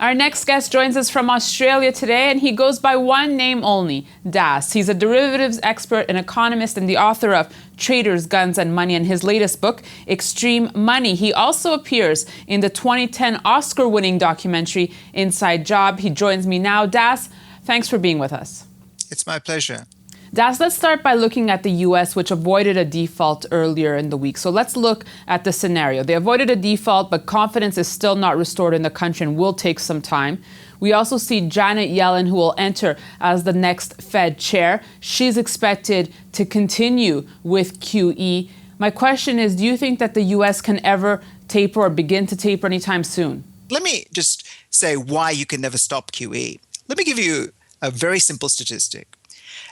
Our next guest joins us from Australia today, and he goes by one name only, Das. He's a derivatives expert, an economist, and the author of Traders, Guns, and Money, and his latest book, Extreme Money. He also appears in the 2010 Oscar-winning documentary, Inside Job. He joins me now. Das, thanks for being with us. It's my pleasure. Das, let's start by looking at the U.S., which avoided a default earlier in the week. So let's look at the scenario. They avoided a default, but confidence is still not restored in the country and will take some time. We also see Janet Yellen, who will enter as the next Fed chair. She's expected to continue with QE. My question is, do you think that the U.S. can ever taper or begin to taper anytime soon? Let me just say why you can never stop QE. Let me give you a very simple statistic.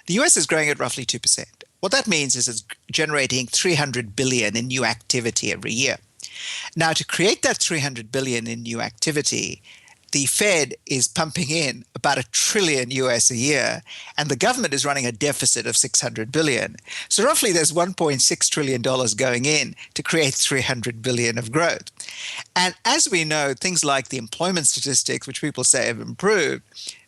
The US is growing at roughly 2%. What that means is it's generating $300 billion in new activity every year. Now, to create that $300 billion in new activity, the Fed is pumping in about $1 trillion US a year, and the government is running a deficit of $600 billion. So roughly there's $1.6 trillion going in to create $300 billion of growth. And as we know, things like the employment statistics, which people say have improved,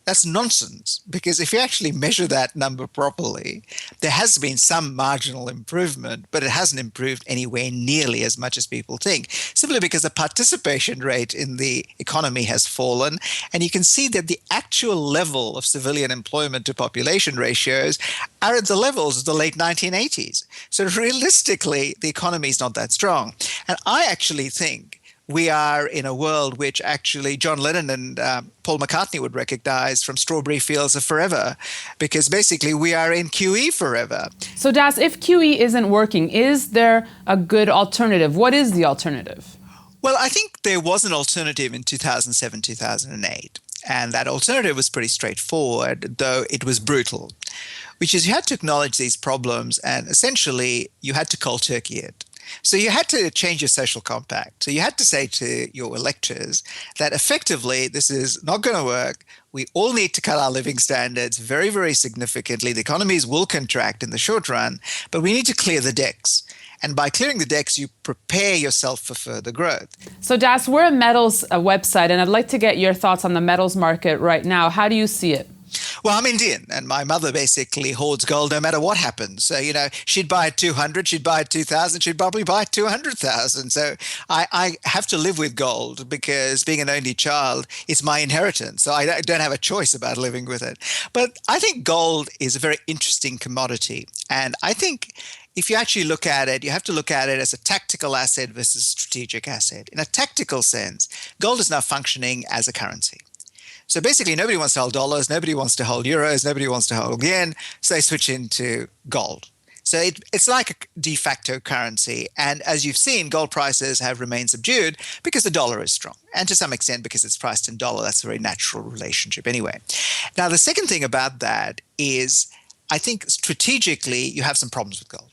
that's nonsense, because if you actually measure that number properly, there has been some marginal improvement, but it hasn't improved anywhere nearly as much as people think, simply because the participation rate in the economy has fallen. And you can see that the actual level of civilian employment to population ratios are at the levels of the late 1980s. So realistically, the economy is not that strong. And I actually think we are in a world which actually John Lennon and Paul McCartney would recognize from Strawberry Fields of Forever, because basically we are in QE forever. So Das, if QE isn't working, is there a good alternative? What is the alternative? Well, I think there was an alternative in 2007, 2008. And that alternative was pretty straightforward, though it was brutal, which is you had to acknowledge these problems and essentially you had to cold turkey it. So you had to change your social compact. So you had to say to your electors that effectively this is not going to work. We all need to cut our living standards very, very significantly. The economies will contract in the short run, but we need to clear the decks. And by clearing the decks, you prepare yourself for further growth. So Das, we're a metals website, and I'd like to get your thoughts on the metals market right now. How do you see it? Well, I'm Indian, and my mother basically hoards gold no matter what happens. So, she'd buy at 200, she'd buy at 2,000, she'd probably buy at 200,000. So I have to live with gold because being an only child, it's my inheritance. So I don't have a choice about living with it. But I think gold is a very interesting commodity. And I think if you actually look at it, you have to look at it as a tactical asset versus strategic asset. In a tactical sense, gold is now functioning as a currency. So basically, nobody wants to hold dollars, nobody wants to hold euros, nobody wants to hold yen, so they switch into gold. So it's like a de facto currency. And as you've seen, gold prices have remained subdued because the dollar is strong. And to some extent, because it's priced in dollar, that's a very natural relationship anyway. Now, the second thing about that is, I think strategically, you have some problems with gold.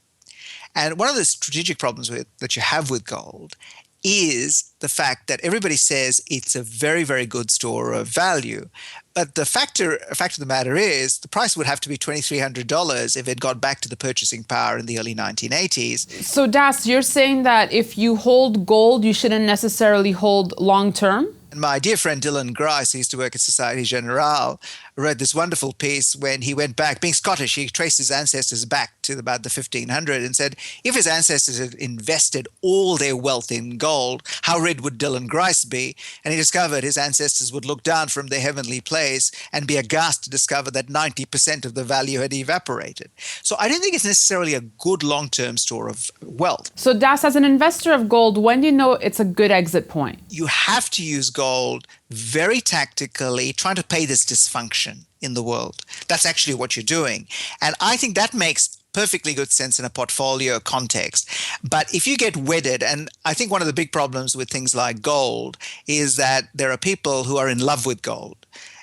And one of the strategic problems that you have with gold is the fact that everybody says it's a very, very good store of value. But the fact of the matter is the price would have to be $2,300 if it got back to the purchasing power in the early 1980s. So Das, you're saying that if you hold gold, you shouldn't necessarily hold long term? And my dear friend Dillon Grice, who used to work at Societe Generale, wrote this wonderful piece when he went back. Being Scottish, he traced his ancestors back to about the 1500 and said, if his ancestors had invested all their wealth in gold, how rid would Dillon Grice be? And he discovered his ancestors would look down from their heavenly place and be aghast to discover that 90% of the value had evaporated. So I don't think it's necessarily a good long-term store of wealth. So Das, as an investor of gold, when do you know it's a good exit point? You have to use gold very tactically, trying to pay this dysfunction in the world. That's actually what you're doing. And I think that makes perfectly good sense in a portfolio context. But if you get wedded, and I think one of the big problems with things like gold is that there are people who are in love with gold.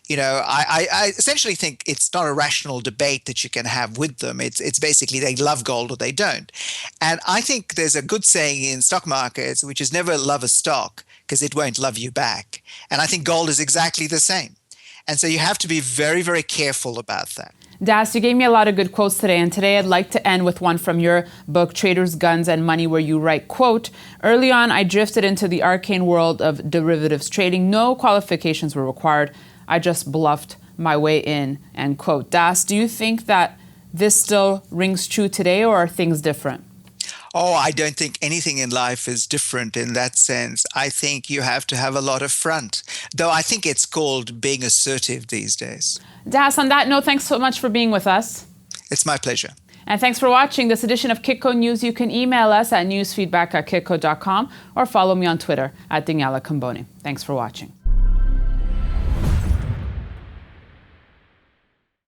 I essentially think it's not a rational debate that you can have with them. It's basically they love gold or they don't. And I think there's a good saying in stock markets, which is never love a stock because it won't love you back. And I think gold is exactly the same. And so you have to be very, very careful about that. Das, you gave me a lot of good quotes today, and today I'd like to end with one from your book, Traders, Guns, and Money, where you write, quote, "Early on, I drifted into the arcane world of derivatives trading. No qualifications were required. I just bluffed my way in," end quote. Das, do you think that this still rings true today, or are things different? Oh, I don't think anything in life is different in that sense. I think you have to have a lot of front, though I think it's called being assertive these days. Das, on that note, thanks so much for being with us. It's my pleasure. And thanks for watching this edition of Kitco News. You can email us at newsfeedback@kitco.com or follow me on Twitter at Daniela Cambone. Thanks for watching.